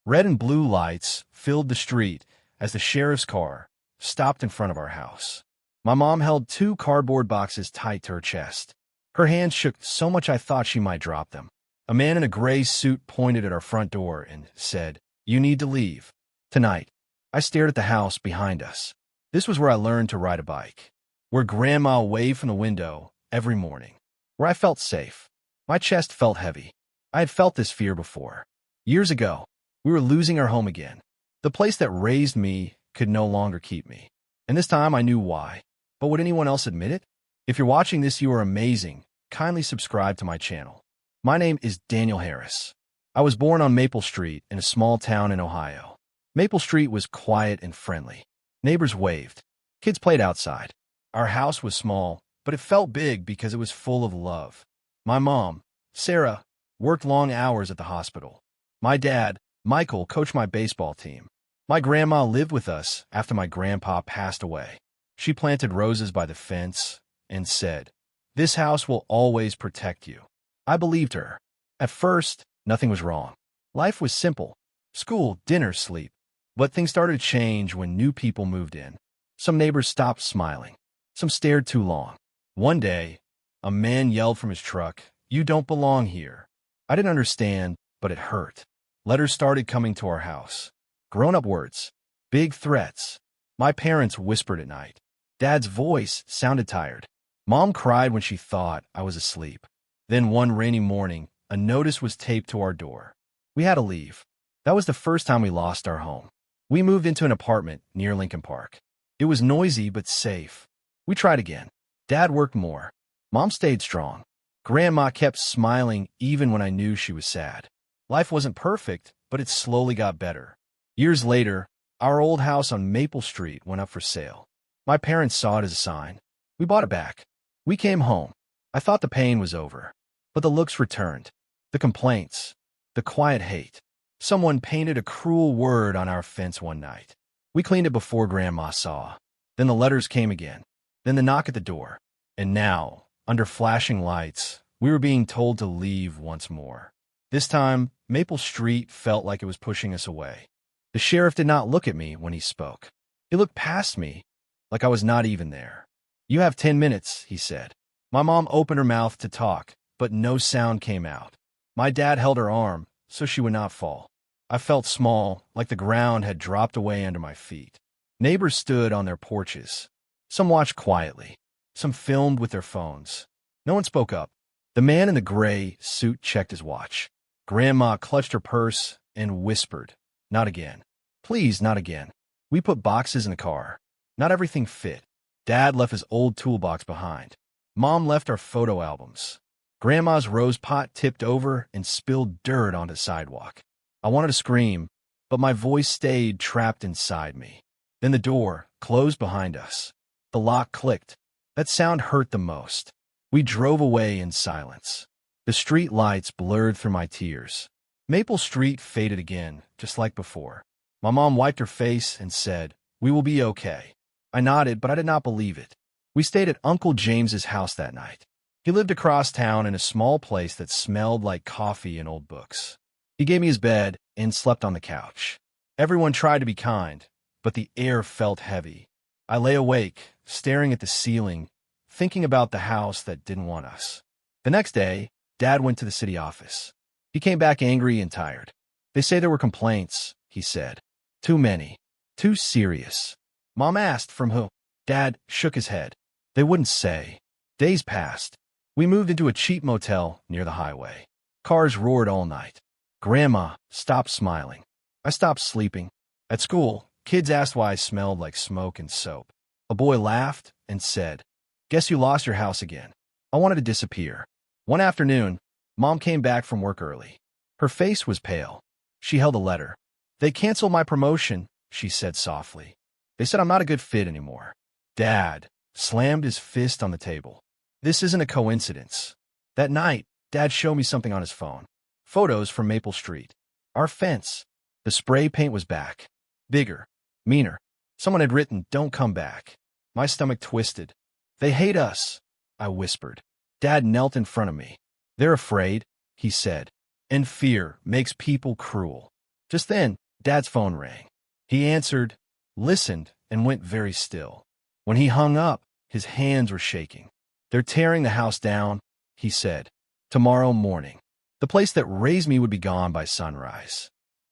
Red and blue lights filled the street as the sheriff's car stopped in front of our house. My mom held two cardboard boxes tight to her chest. Her hands shook so much I thought she might drop them. A man in a gray suit pointed at our front door and said, "You need to leave tonight." I stared at the house behind us. This was where I learned to ride a bike, where Grandma waved from the window every morning, where I felt safe. My chest felt heavy. I had felt this fear before. Years ago, we were losing our home again. The place that raised me could no longer keep me. And this time I knew why. But would anyone else admit it? If you're watching this, you are amazing. Kindly subscribe to my channel. My name is Daniel Harris. I was born on Maple Street in a small town in Ohio. Maple Street was quiet and friendly. Neighbors waved. Kids played outside. Our house was small, but it felt big because it was full of love. My mom, Sarah, worked long hours at the hospital. My dad, Michael, coached my baseball team. My grandma lived with us after my grandpa passed away. She planted roses by the fence and said, "This house will always protect you." I believed her. At first, nothing was wrong. Life was simple. School, dinner, sleep. But things started to change when new people moved in. Some neighbors stopped smiling. Some stared too long. One day, a man yelled from his truck, "You don't belong here." I didn't understand, but it hurt. Letters started coming to our house. Grown-up words. Big threats. My parents whispered at night. Dad's voice sounded tired. Mom cried when she thought I was asleep. Then one rainy morning, a notice was taped to our door. We had to leave. That was the first time we lost our home. We moved into an apartment near Lincoln Park. It was noisy but safe. We tried again. Dad worked more. Mom stayed strong. Grandma kept smiling even when I knew she was sad. Life wasn't perfect, but it slowly got better. Years later, our old house on Maple Street went up for sale. My parents saw it as a sign. We bought it back. We came home. I thought the pain was over. But the looks returned. The complaints. The quiet hate. Someone painted a cruel word on our fence one night. We cleaned it before Grandma saw. Then the letters came again. Then the knock at the door. And now, under flashing lights, we were being told to leave once more. This time, Maple Street felt like it was pushing us away. The sheriff did not look at me when he spoke. He looked past me, like I was not even there. "You have 10 minutes, he said. My mom opened her mouth to talk, but no sound came out. My dad held her arm, so she would not fall. I felt small, like the ground had dropped away under my feet. Neighbors stood on their porches. Some watched quietly. Some filmed with their phones. No one spoke up. The man in the gray suit checked his watch. Grandma clutched her purse and whispered, "Not again. Please, not again." We put boxes in the car. Not everything fit. Dad left his old toolbox behind. Mom left our photo albums. Grandma's rose pot tipped over and spilled dirt onto the sidewalk. I wanted to scream, but my voice stayed trapped inside me. Then the door closed behind us. The lock clicked. That sound hurt the most. We drove away in silence. The street lights blurred through my tears. Maple Street faded again, just like before. My mom wiped her face and said, "We will be okay." I nodded, but I did not believe it. We stayed at Uncle James's house that night. He lived across town in a small place that smelled like coffee and old books. He gave me his bed and slept on the couch. Everyone tried to be kind, but the air felt heavy. I lay awake, staring at the ceiling, thinking about the house that didn't want us. The next day, Dad went to the city office. He came back angry and tired. "They say there were complaints," he said. "Too many. Too serious." Mom asked, "From who?" Dad shook his head. "They wouldn't say." Days passed. We moved into a cheap motel near the highway. Cars roared all night. Grandma stopped smiling. I stopped sleeping. At school, kids asked why I smelled like smoke and soap. A boy laughed and said, "Guess you lost your house again." I wanted to disappear. One afternoon, Mom came back from work early. Her face was pale. She held a letter. "They canceled my promotion," she said softly. "They said I'm not a good fit anymore." Dad slammed his fist on the table. "This isn't a coincidence." That night, Dad showed me something on his phone. Photos from Maple Street. Our fence. The spray paint was back. Bigger. Meaner. Someone had written, "Don't come back." My stomach twisted. "They hate us," I whispered. Dad knelt in front of me. "They're afraid," he said. "And fear makes people cruel. Just then, Dad's phone rang. He answered, listened, and went very still. When he hung up, his hands were shaking. "They're tearing the house down," he said. "Tomorrow morning. The place that raised me would be gone by sunrise."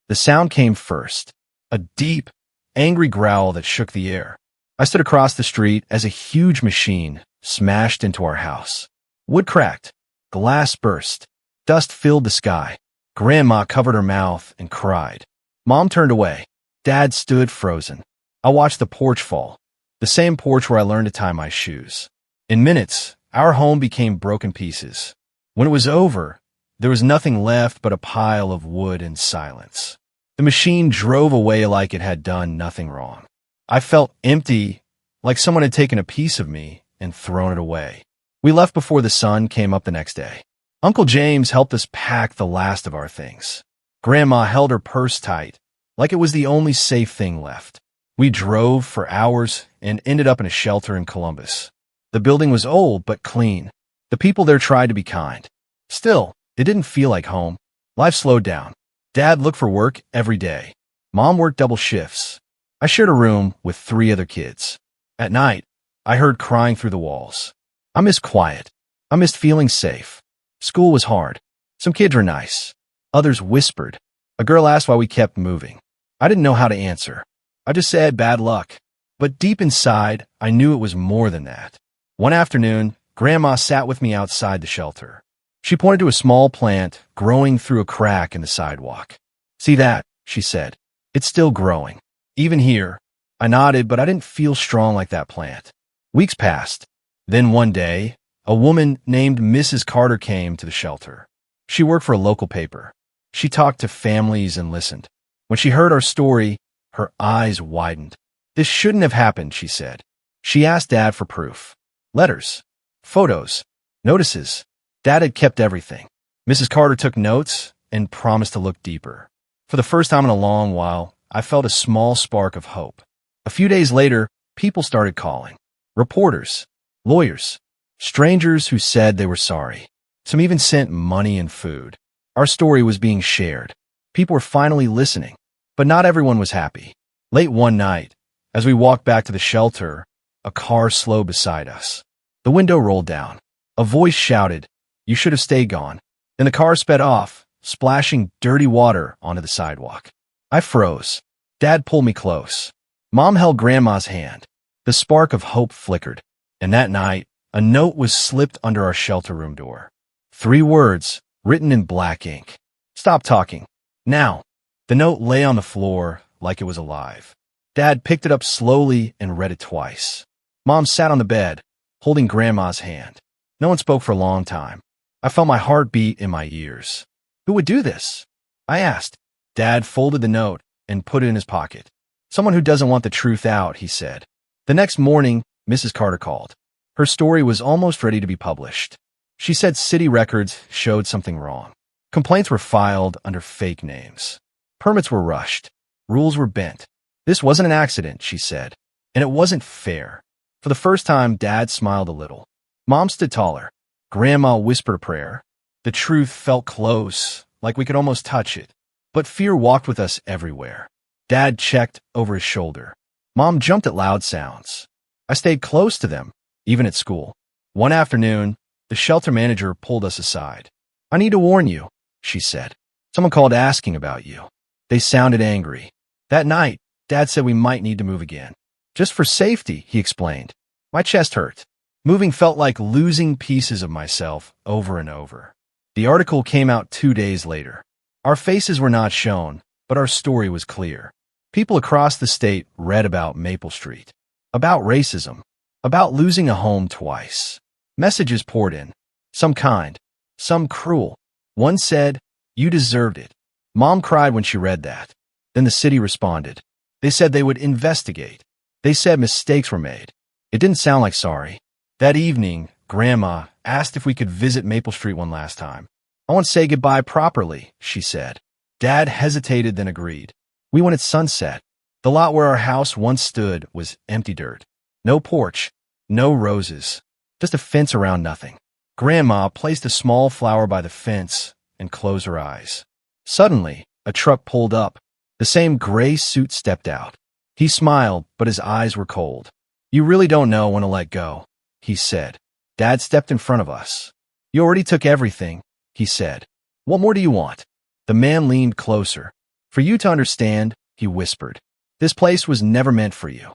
The sound came first, a deep, angry growl that shook the air. I stood across the street as a huge machine smashed into our house. Wood cracked, glass burst, dust filled the sky. Grandma covered her mouth and cried. Mom turned away. Dad stood frozen. I watched the porch fall, the same porch where I learned to tie my shoes. In minutes, our home became broken pieces. When it was over, there was nothing left but a pile of wood and silence. The machine drove away like it had done nothing wrong. I felt empty, like someone had taken a piece of me and thrown it away. We left before the sun came up the next day. Uncle James helped us pack the last of our things. Grandma held her purse tight, like it was the only safe thing left. We drove for hours and ended up in a shelter in Columbus. The building was old but clean. The people there tried to be kind. Still, it didn't feel like home. Life slowed down. Dad looked for work every day. Mom worked double shifts. I shared a room with 3 other kids. At night, I heard crying through the walls. I missed quiet. I missed feeling safe. School was hard. Some kids were nice. Others whispered. A girl asked why we kept moving. I didn't know how to answer. I just said bad luck. But deep inside, I knew it was more than that. One afternoon, Grandma sat with me outside the shelter. She pointed to a small plant growing through a crack in the sidewalk. "See that?" she said. "It's still growing. Even here." I nodded, but I didn't feel strong like that plant. Weeks passed. Then one day, a woman named Mrs. Carter came to the shelter. She worked for a local paper. She talked to families and listened. When she heard our story, her eyes widened. "This shouldn't have happened," she said. She asked Dad for proof. Letters, photos, notices. Dad had kept everything. Mrs. Carter took notes and promised to look deeper. For the first time in a long while, I felt a small spark of hope. A few days later, people started calling. Reporters, lawyers, strangers who said they were sorry. Some even sent money and food. Our story was being shared. People were finally listening, but not everyone was happy. Late one night, as we walked back to the shelter, a car slowed beside us. The window rolled down. A voice shouted, "You should have stayed gone." Then the car sped off, splashing dirty water onto the sidewalk. I froze. Dad pulled me close. Mom held Grandma's hand. The spark of hope flickered. And that night, a note was slipped under our shelter room door. 3 words, written in black ink. "Stop talking. Now." The note lay on the floor like it was alive. Dad picked it up slowly and read it twice. Mom sat on the bed, holding Grandma's hand. No one spoke for a long time. I felt my heart beat in my ears. "Who would do this?" I asked. Dad folded the note and put it in his pocket. "Someone who doesn't want the truth out," he said. The next morning, Mrs. Carter called. Her story was almost ready to be published. She said city records showed something wrong. Complaints were filed under fake names. Permits were rushed. Rules were bent. This wasn't an accident, she said, and it wasn't fair. For the first time, Dad smiled a little. Mom stood taller. Grandma whispered a prayer. The truth felt close, like we could almost touch it. But fear walked with us everywhere. Dad checked over his shoulder. Mom jumped at loud sounds. I stayed close to them, even at school. One afternoon, the shelter manager pulled us aside. "I need to warn you," she said. "Someone called asking about you." They sounded angry. That night, Dad said we might need to move again. "Just for safety," he explained. My chest hurt. Moving felt like losing pieces of myself over and over. The article came out 2 days later. Our faces were not shown, but our story was clear. People across the state read about Maple Street, about racism, about losing a home twice. Messages poured in, some kind, some cruel. One said, "You deserved it." Mom cried when she read that. Then the city responded. They said they would investigate. They said mistakes were made. It didn't sound like sorry. That evening, Grandma asked if we could visit Maple Street one last time. "I want to say goodbye properly," she said. Dad hesitated, then agreed. We went at sunset. The lot where our house once stood was empty dirt. No porch, no roses, just a fence around nothing. Grandma placed a small flower by the fence and closed her eyes. Suddenly, a truck pulled up. The same gray suit stepped out. He smiled, but his eyes were cold. "You really don't know when to let go," he said. Dad stepped in front of us. "You already took everything," he said. "What more do you want?" The man leaned closer. "For you to understand," he whispered, "this place was never meant for you."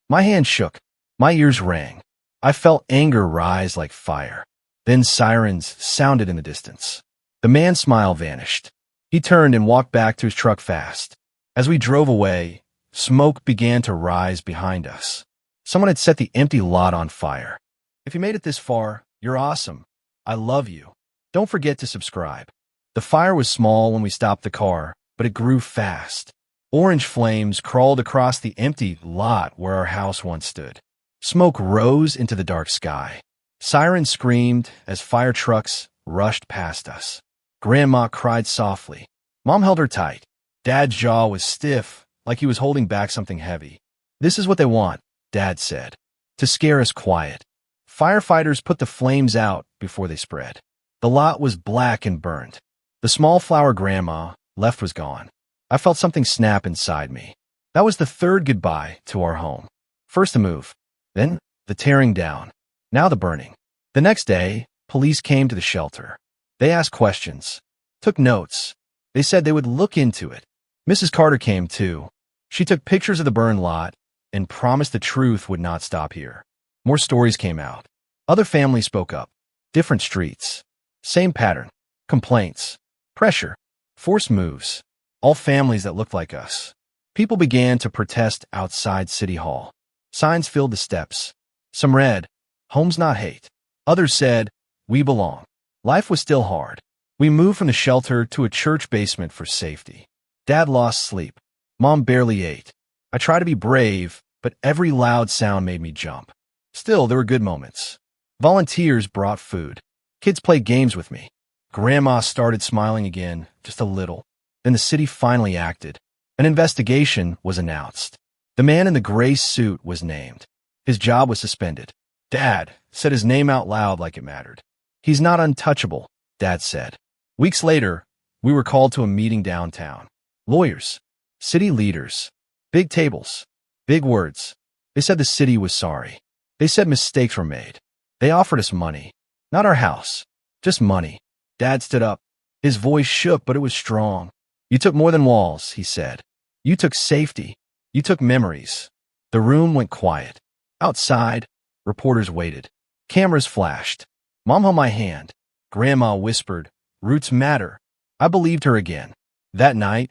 My hand shook. My ears rang. I felt anger rise like fire. Then sirens sounded in the distance. The man's smile vanished. He turned and walked back to his truck fast. As we drove away, smoke began to rise behind us. Someone had set the empty lot on fire. If you made it this far, you're awesome. I love you. Don't forget to subscribe. The fire was small when we stopped the car, but it grew fast. Orange flames crawled across the empty lot where our house once stood. Smoke rose into the dark sky. Sirens screamed as fire trucks rushed past us. Grandma cried softly. Mom held her tight. Dad's jaw was stiff, like he was holding back something heavy. "This is what they want," Dad said, "to scare us quiet." Firefighters put the flames out before they spread. The lot was black and burned. The small flower grandma left was gone. I felt something snap inside me. That was the third goodbye to our home. First the move, then the tearing down, now the burning. The next day, police came to the shelter. They asked questions, took notes. They said they would look into it. Mrs. Carter came too. She took pictures of the burned lot and promised the truth would not stop here. More stories came out. Other families spoke up. Different streets. Same pattern. Complaints. Pressure. Forced moves. All families that looked like us. People began to protest outside City Hall. Signs filled the steps. Some read, "Homes not hate." Others said, "We belong." Life was still hard. We moved from the shelter to a church basement for safety. Dad lost sleep. Mom barely ate. I tried to be brave, but every loud sound made me jump. Still, there were good moments. Volunteers brought food. Kids played games with me. Grandma started smiling again, just a little. Then the city finally acted. An investigation was announced. The man in the gray suit was named. His job was suspended. Dad said his name out loud like it mattered. "He's not untouchable," Dad said. Weeks later, we were called to a meeting downtown. Lawyers, city leaders, big tables, big words. They said the city was sorry. They said mistakes were made. They offered us money. Not our house, just money. Dad stood up. His voice shook, but it was strong. "You took more than walls," he said. "You took safety. You took memories." The room went quiet. Outside, reporters waited. Cameras flashed. Mom held my hand. Grandma whispered, "Roots matter." I believed her again. That night,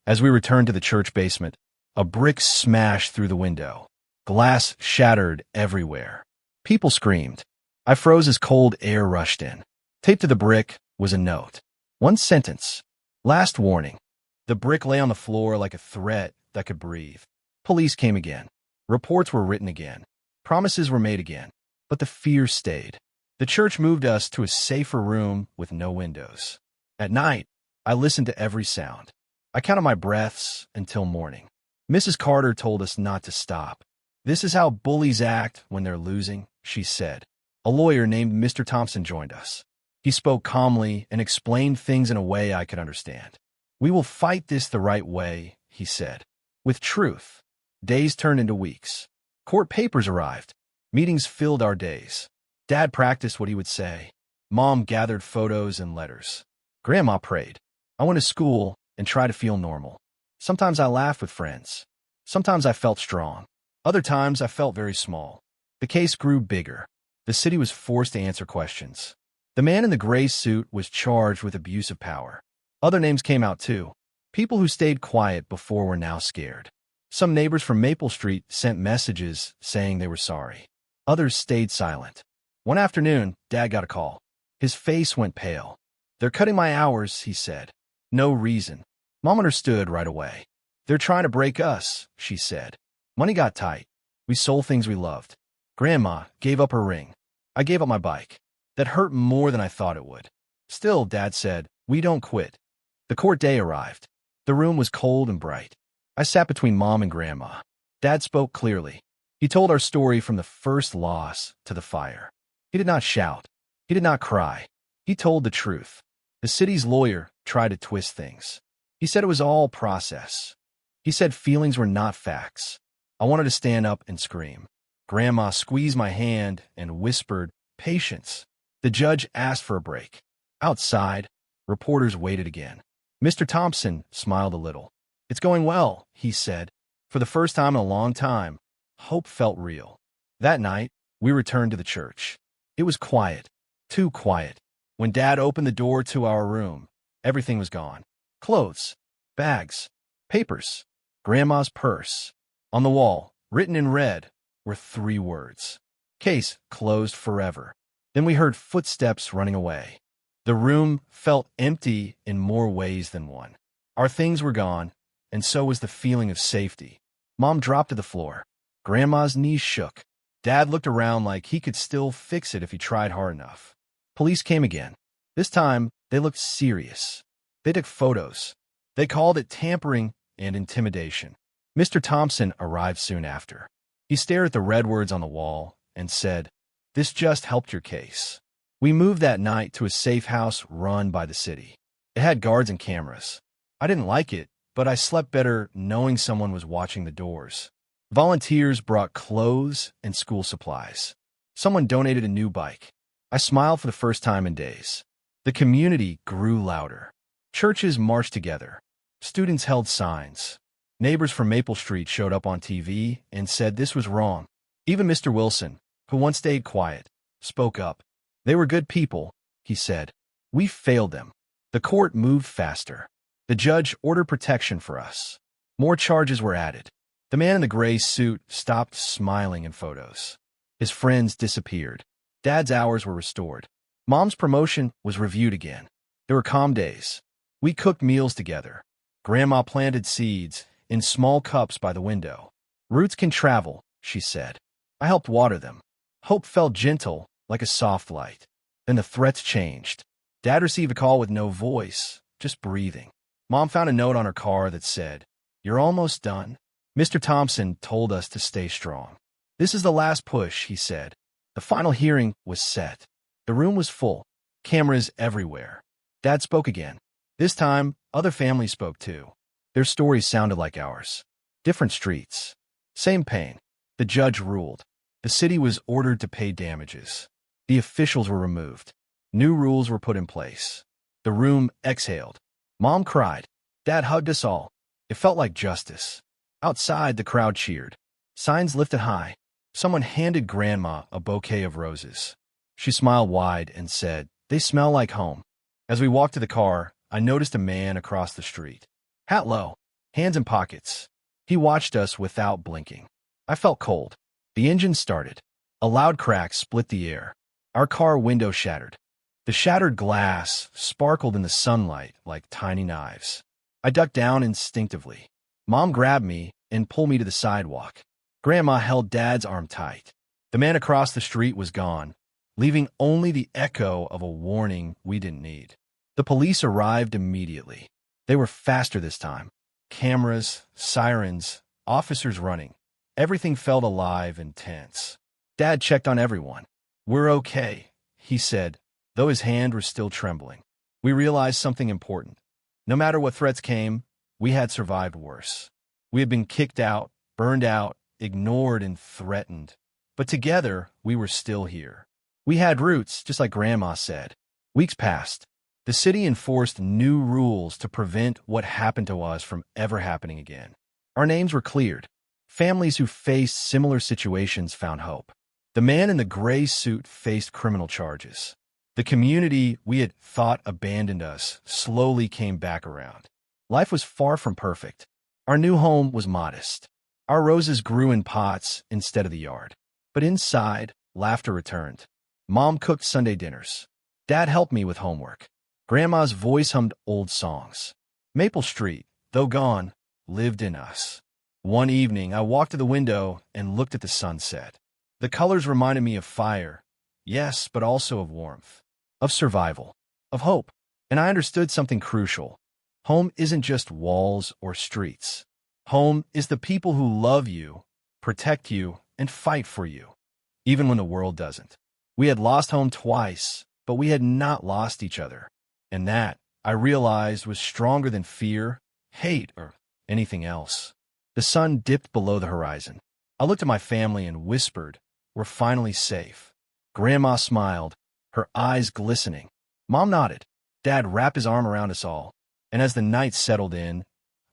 as we returned to the church basement, a brick smashed through the window. Glass shattered everywhere. People screamed. I froze as cold air rushed in. Taped to the brick was a note. One sentence. "Last warning." The brick lay on the floor like a threat that could breathe. Police came again. Reports were written again. Promises were made again. But the fear stayed. The church moved us to a safer room with no windows. At night, I listened to every sound. I counted my breaths until morning. Mrs. Carter told us not to stop. "This is how bullies act when they're losing," she said. A lawyer named Mr. Thompson joined us. He spoke calmly and explained things in a way I could understand. "We will fight this the right way," he said. With truth. Days turned into weeks. Court papers arrived. Meetings filled our days. Dad practiced what he would say. Mom gathered photos and letters. Grandma prayed. I went to school and tried to feel normal. Sometimes I laughed with friends. Sometimes I felt strong. Other times I felt very small. The case grew bigger. The city was forced to answer questions. The man in the gray suit was charged with abuse of power. Other names came out too. People who stayed quiet before were now scared. Some neighbors from Maple Street sent messages saying they were sorry. Others stayed silent. One afternoon, Dad got a call. His face went pale. "They're cutting my hours," he said. No reason. Mom understood right away. "They're trying to break us," she said. Money got tight. We sold things we loved. Grandma gave up her ring. I gave up my bike. That hurt more than I thought it would. Still, Dad said, "We don't quit." The court day arrived. The room was cold and bright. I sat between Mom and Grandma. Dad spoke clearly. He told our story from the first loss to the fire. He did not shout. He did not cry. He told the truth. The city's lawyer tried to twist things. He said it was all process. He said feelings were not facts. I wanted to stand up and scream. Grandma squeezed my hand and whispered, "Patience." The judge asked for a break. Outside, reporters waited again. Mr. Thompson smiled a little. "It's going well," he said. For the first time in a long time, hope felt real. That night, we returned to the church. It was quiet, too quiet. When Dad opened the door to our room, everything was gone. Clothes, bags, papers, Grandma's purse. On the wall, written in red, were 3 words. "Case closed forever." Then we heard footsteps running away. The room felt empty in more ways than one. Our things were gone, and so was the feeling of safety. Mom dropped to the floor. Grandma's knees shook. Dad looked around like he could still fix it if he tried hard enough. Police came again. This time, they looked serious. They took photos. They called it tampering and intimidation. Mr. Thompson arrived soon after. He stared at the red words on the wall and said, "This just helped your case." We moved that night to a safe house run by the city. It had guards and cameras. I didn't like it, but I slept better knowing someone was watching the doors. Volunteers brought clothes and school supplies. Someone donated a new bike. I smiled for the first time in days. The community grew louder. Churches marched together. Students held signs. Neighbors from Maple Street showed up on TV and said this was wrong. Even Mr. Wilson, who once stayed quiet, spoke up. "They were good people," he said. "We failed them." The court moved faster. The judge ordered protection for us. More charges were added. The man in the gray suit stopped smiling in photos. His friends disappeared. Dad's hours were restored. Mom's promotion was reviewed again. There were calm days. We cooked meals together. Grandma planted seeds in small cups by the window. "Roots can travel," she said. I helped water them. Hope felt gentle, like a soft light. Then the threats changed. Dad received a call with no voice, just breathing. Mom found a note on her car that said, "You're almost done." Mr. Thompson told us to stay strong. "This is the last push," he said. The final hearing was set. The room was full. Cameras everywhere. Dad spoke again. This time, other families spoke too. Their stories sounded like ours. Different streets. Same pain. The judge ruled. The city was ordered to pay damages. The officials were removed. New rules were put in place. The room exhaled. Mom cried. Dad hugged us all. It felt like justice. Outside, the crowd cheered. Signs lifted high. Someone handed Grandma a bouquet of roses. She smiled wide and said, "They smell like home." As we walked to the car, I noticed a man across the street. Hat low, hands in pockets. He watched us without blinking. I felt cold. The engine started. A loud crack split the air. Our car window shattered. The shattered glass sparkled in the sunlight like tiny knives. I ducked down instinctively. Mom grabbed me and pulled me to the sidewalk. Grandma held Dad's arm tight. The man across the street was gone, leaving only the echo of a warning we didn't need. The police arrived immediately. They were faster this time. Cameras, sirens, officers running. Everything felt alive and tense. Dad checked on everyone. "We're okay," he said, though his hand was still trembling. We realized something important. No matter what threats came, we had survived worse. We had been kicked out, burned out, ignored, and threatened. But together, we were still here. We had roots, just like Grandma said. Weeks passed. The city enforced new rules to prevent what happened to us from ever happening again. Our names were cleared. Families who faced similar situations found hope. The man in the gray suit faced criminal charges. The community we had thought abandoned us slowly came back around. Life was far from perfect. Our new home was modest. Our roses grew in pots instead of the yard. But inside, laughter returned. Mom cooked Sunday dinners. Dad helped me with homework. Grandma's voice hummed old songs. Maple Street, though gone, lived in us. One evening, I walked to the window and looked at the sunset. The colors reminded me of fire, yes, but also of warmth, of survival, of hope. And I understood something crucial. Home isn't just walls or streets. Home is the people who love you, protect you, and fight for you, even when the world doesn't. We had lost home twice, but we had not lost each other. And that, I realized, was stronger than fear, hate, or anything else. The sun dipped below the horizon. I looked at my family and whispered, "We're finally safe." Grandma smiled, her eyes glistening. Mom nodded. Dad wrapped his arm around us all. And as the night settled in,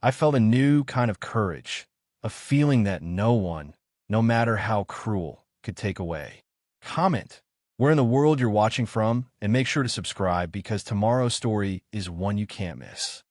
I felt a new kind of courage, a feeling that no one, no matter how cruel, could take away. Comment where in the world you're watching from, and make sure to subscribe because tomorrow's story is one you can't miss.